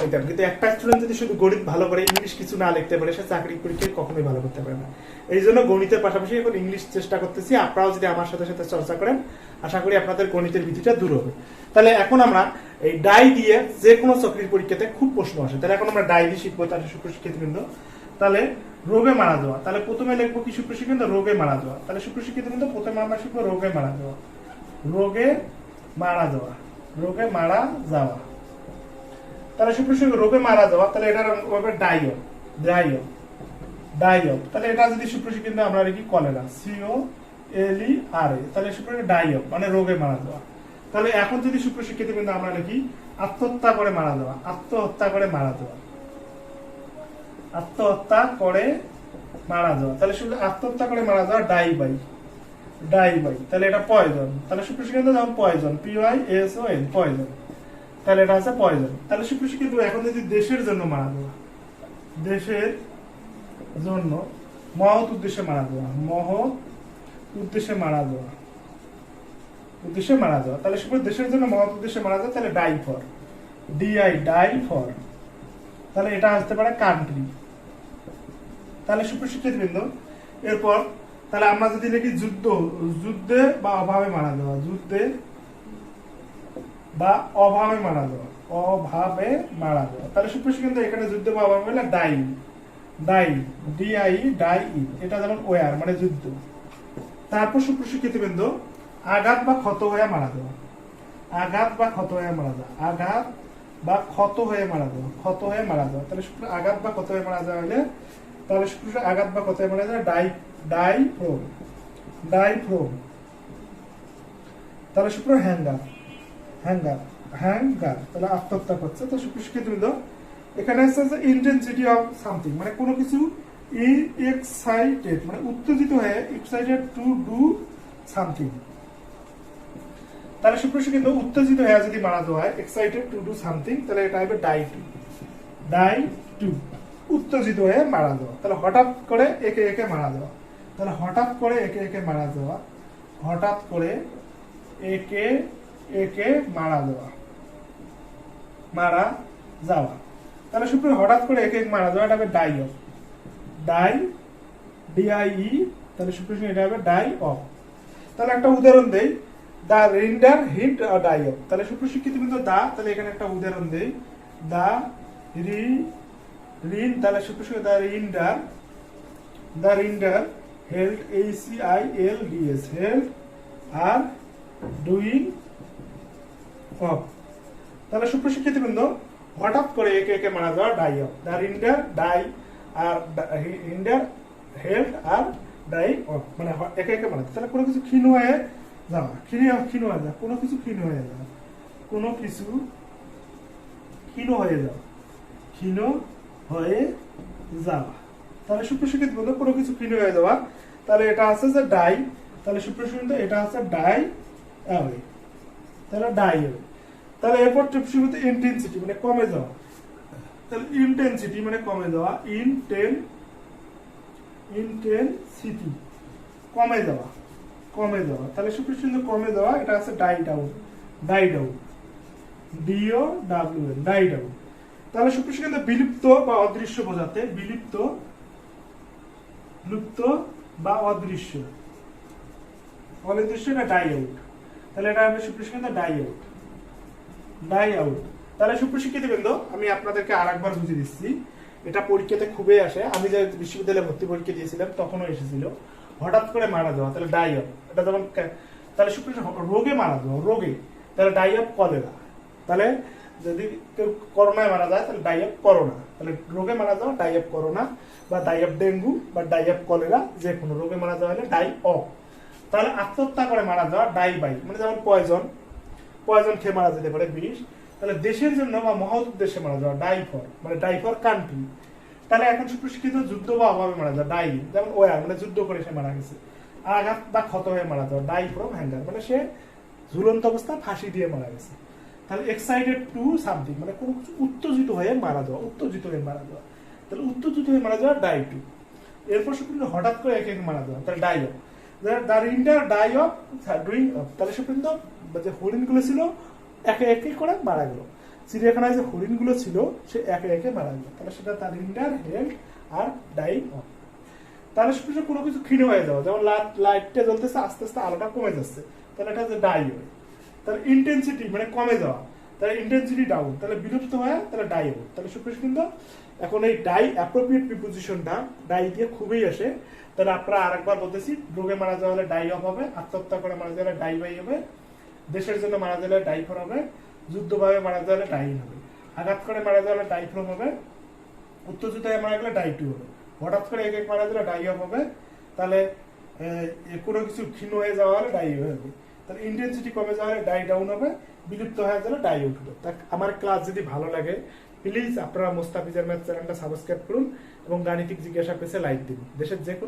নিতাম, কিন্তু একটা স্টুডেন্ট যদি শুধু গণিত ভালো করে ইংলিশ কিছু না লিখতে পারে সে চাকরি পরীক্ষায় কখনোই ভালো করতে পারে না। এই জন্য গণিতের পাশাপাশি এখন ইংলিশ চেষ্টা করতেছি। আপনারাও যদি আমার সাথে সাথে চর্চা করেন আশা করি আপনাদের গণিতের ভীতিটা দূর হবে। তাহলে এখন আমরা এই ডাই দিয়ে যে কোনো চাকরির পরীক্ষাতে খুব প্রশ্ন আসে, তাহলে এখন আমরা ডাই দিয়ে শিখবো। তাহলে সুপ্রশিক্ষিতবৃন্দ, তাহলে রোগে মারা যাওয়া, তাহলে প্রথমে লিখবো কি সুপ্রশিক্ষিত, রোগে মারা যাওয়া। তাহলে সুপ্রশিক্ষিতবৃন্দ প্রথমে আমরা শিখবো রোগে মারা যাওয়া। রোগে মারা যাওয়া, রোগে মারা যাওয়া। তাহলে সুপ্রশিক্ষিত রোগে মারা যাওয়া, তাহলে এটার ডাইও, ডাইও, ডাইও। তাহলে এটা যদি সুপ্রশিক্ষিত আমরা লিখি কলেরা, COLERA, তাহলে সুপ্রশিক্ষিত ডাইও মানে রোগে মারা যাওয়া। তাহলে এখন যদি সুপ্রশিক্ষিত কিন্তু আমরা লিখি আত্মহত্যা করে মারা যাওয়া, আত্মহত্যা করে মারা যাওয়া, আত্মহত্যা করে মারা যাওয়া। তাহলে শুধু আত্মহত্যা করে মারা যাওয়া ডাই বাই, ডাই বাই। তাহলে এটা পয়জন, তাহলে সুপ্রশিক্ষিত যেমন পয়জন, POISON, পয়জন। তাহলে এটা আছে পয়জন। তাহলে সুপ্রশিক্ষিত এখন যদি দেশের জন্য মারা যাওয়া, দেশের জন্য মহৎ উদ্দেশ্যে মারা যাওয়া, মহৎ উদ্দেশ্যে মারা যাওয়া, উদ্দেশ্যে মারা যাওয়া। তাহলে সুপ্রশিক্ষিত দেশের জন্য মহৎ উদ্দেশ্যে মারা যাওয়া, তাহলে die for, DI, die for. তাহলে এটা আসতে পারে কান্ট্রি। তাহলে সুপ্রশিক্ষিত বৃন্দ, এরপর তাহলে আমরা যদি লিখি যুদ্ধ, যুদ্ধে বা অভাবে মারা যাওয়া, যুদ্ধে বা অভাবে মারা যাওয়া, অভাবে মারা যাওয়া। তাহলে সুপ্রশিক্ষিত এখানে যুদ্ধ বা অভাবে মানে ডাই, ডাই, DI, ডাই, এটা যেমন ওয়ার মানে যুদ্ধ। তারপর সুপ্রশিক্ষিত বৃন্দ আঘাত বা ক্ষত হয়ে মারা যাওয়া, আঘাত বা ক্ষত হয়ে মারা যাওয়া, আঘাত বা ক্ষত হয়ে মারা যাওয়া, ক্ষত হয়ে মারা যাওয়া। তাহলে আঘাত বা ক্ষত হয়ে মারা যাওয়া হলে তাহলে আঘাত বা ক্ষত হয়ে মারা যাওয়া ডাই, ডাইফ্রোম, ডাইফ্রোম। তাহলে হ্যাঙ্গার, হ্যাঙ্গার, হ্যাঙ্গার। তাহলে আত্মহত্যা করছে। তো সুপ্রশিক্ষিত বৃন্দ এখানে আছে যে ইন্টেন্সিটি অফ সামথিং মানে কোনো কিছু এক্সাইটেড মানে উত্তেজিত হয়ে, এক্সাইটেড টু ডু সামথিং। তাহলে সুপ্রশিক্ষিত উত্তেজিত হয়ে যদি মারা যাওয়া হয়, এক্সাইটেড টু ডু সামথিং, তাহলে এটা হবে ডাই টু, ডাই টু, উত্তেজিত হয়ে মারা যাওয়া। তাহলে হঠাৎ করে একে একে মারা যাওয়া, তাহলে হঠাৎ করে একে একে মারা যাওয়া, হঠাৎ করে একে একে মারা যাওয়া, মারা যাওয়া। তাহলে সুপ্রশিক্ষিত হঠাৎ করে একে একে মারা যাওয়া, এটা হবে ডাই অফ, ডাই, DIE। তাহলে সুপ্রশিক্ষিত এটা হবে ডাই অফ। তাহলে একটা উদাহরণ দেই, দা রেন্ডার হিট ডাই অফ। তাহলে সুপ্রশিক্ষিত কিন্তু দা, তাহলে এখানে একটা উদাহরণ দেই, দা রিন। তাহলে সুপ্রশিক্ষিত দা রিন্ডার, দা রিন্ডার হেল্ড, HELDS, হেল্ড আর ডুইং অফ। তাহলে সুপ্রশিক্ষিত বৃন্দ হঠাৎ করে একে একে মারা যাওয়া ডাই অফ, দা রিন্ডার ডাই আর রিন্ডার হেল্ড আর ডাই অফ মানে একে একে মারা। তাহলে কোনো কিছু ক্ষীণ হয়ে যাওয়া, ক্ষীণ হয়ে যাওয়া, কোনো কিছু ক্ষীণ হয়ে যাওয়া, কোনো কিছু ক্ষীণ হয়ে যাওয়া, ক্ষীণ হয়ে যাওয়া। তাহলে সুপ্রশিক্ষিত বলতে কোনো কিছু ক্ষীণ হয়ে যাওয়া, তাহলে এটা আছে যে ডাই। তাহলে সুপ্রশিক্ষিত এটা আছে ডাই অ্যাওয়ে, তাহলে ডাই অ্যাওয়ে। তাহলে এরপর সুপ্রশিক্ষিত ইন্টেন্সিটি মানে কমে যাওয়া, তাহলে ইন্টেন্সিটি মানে কমে যাওয়া, ইন্টেন্সিটি কমে যাওয়া, কমে যাওয়া। তাহলে সুপ্রশিক্ষিত কমে যাওয়া, এটা আছে die down, die down, DOWN, die down. তাহলে সুপ্রশিক্ষিত বিলুপ্ত বা অদৃশ্য বোঝাতে, বিলুপ্ত, লুপ্ত বা অদৃশ্য, অদৃশ্য না ডাই আউট। তাহলে এটা হবে সুপ্রশিক্ষিত ডাই আউট, ডাই আউট। তাহলে সুপ্রশিক্ষিত বৃন্দ আমি আপনাদেরকে আরেকবার বুঝিয়ে দিচ্ছি, এটা পরীক্ষাতে খুবই আসে। আমি যে বিশ্ববিদ্যালয়ে ভর্তি পরীক্ষা দিয়েছিলাম তখনও এসেছিল হঠাৎ করে মারা যাওয়া, তাহলে ডাই অফ। এটা যেমন তাহলে সুপ্রশিক্ষিত রোগে মারা যাওয়া, রোগে, তাহলে ডাই অফ কলেরা। তাহলে যদি কেউ করোনায় মারা যায় তাহলে ডাই অফ করোনা। তাহলে রোগে মারা যাওয়া ডাই অফ করোনা বা ডাই অফ ডেঙ্গু বা ডাই অফ কলেরা, যে কোনো রোগে মারা যাওয়া হলে ডাই অফ। তাহলে আত্মহত্যা করে মারা যাওয়া ডাই বাই মানে যেমন পয়জন, পয়জন খেয়ে মারা যেতে পারে, বিষ। তাহলে দেশের জন্য বা মহৎ উদ্দেশ্যে মারা যাওয়া ডাই ফর মানে ডাই ফর কান্ট্রি। তাহলে এখন সুপ্রশিক্ষিত যুদ্ধ বা অভাবে মারা যাওয়া ডাই, যেমন ওয়ার মানে যুদ্ধ করে সে মারা গেছে। আঘাত বা ক্ষত হয়ে মারা যাওয়া ডাই ফ্রম হ্যাঙ্গার মানে সে ঝুলন্ত অবস্থা ফাঁসি দিয়ে মারা গেছে। তাহলে এক্সাইটেড টু সামথিং মানে কোনো কিছু উত্তেজিত হয়ে মারা যাওয়া, উত্তেজিত হয়ে মারা যাওয়া। তাহলে উত্তেজিত হয়ে মারা যাওয়া ডাই টু। এরপর সুপ্রশিক্ষিত হঠাৎ করে একে একে মারা যাওয়া, তাহলে ডাই অফ। দা রিন্ডার ডাই অফ ডুইং অফ। তাহলে সুপ্রশিক্ষিত যে হরিণগুলো ছিল একে একে করে মারা গেল। চিড়িয়াখানায় যে হরিণগুলো ছিল সে একে একে মারা গেল, তাহলে সেটা তার inter head R dyeing of. তাহলে সুপ্রিয় কোনো কিছু ক্ষীণ হয়ে যাওয়া, যেমন লাইটটা জ্বলতেছে আস্তে আস্তে আলোটা কমে যাচ্ছে, তাহলে এটা যে ডাই হয়। তাহলে ইন্টেন্সিটি মানে কমে যাওয়া, তাহলে ইন্টেন্সিটি ডাউন, তাহলে বিলুপ্ত হয়, তাহলে ডাই হবে। তাহলে সুপ্রিয় কিন্তু এখন এই ডাই অ্যাপ্রোপ্রিয়েট প্রিপোজিশনটা ডাই দিয়ে খুবই আসে। তাহলে আপনারা আরেকবার বলতেছি, রোগে মারা যাওয়া হলে ডাই অফ হবে, আত্মহত্যা করে মারা যাওয়া হলে ডাই বাই হবে, দেশের জন্য মারা যাওয়া হলে ডাই ফর হবে, যুদ্ধভাবে মারা যাওয়া হলে ডাই হবে, আঘাত করে মারা যাওয়া হলে ডাই ফ্রম হবে, উত্তেজিত হয়ে মারা গেলে ডাই টু হবে, হঠাৎ করে এক এক মারা গেলে ডাই অফ হবে, তাহলে কোনো কিছু ক্ষীণ হয়ে যাওয়া হলে ডাই হবে, তাহলে ইন্টেন্সিটি কমে যাওয়া হলে ডাই ডাউন হবে, বিলুপ্ত হয়ে গেলে ডাই আউট হবে। তা আমার ক্লাস যদি ভালো লাগে প্লিজ আপনারা মোস্তাফিজের ম্যাথ চ্যানেলটা সাবস্ক্রাইব করুন এবং গাণিতিক জিজ্ঞাসা পেজে লাইক দিন। দেশের যে কোনো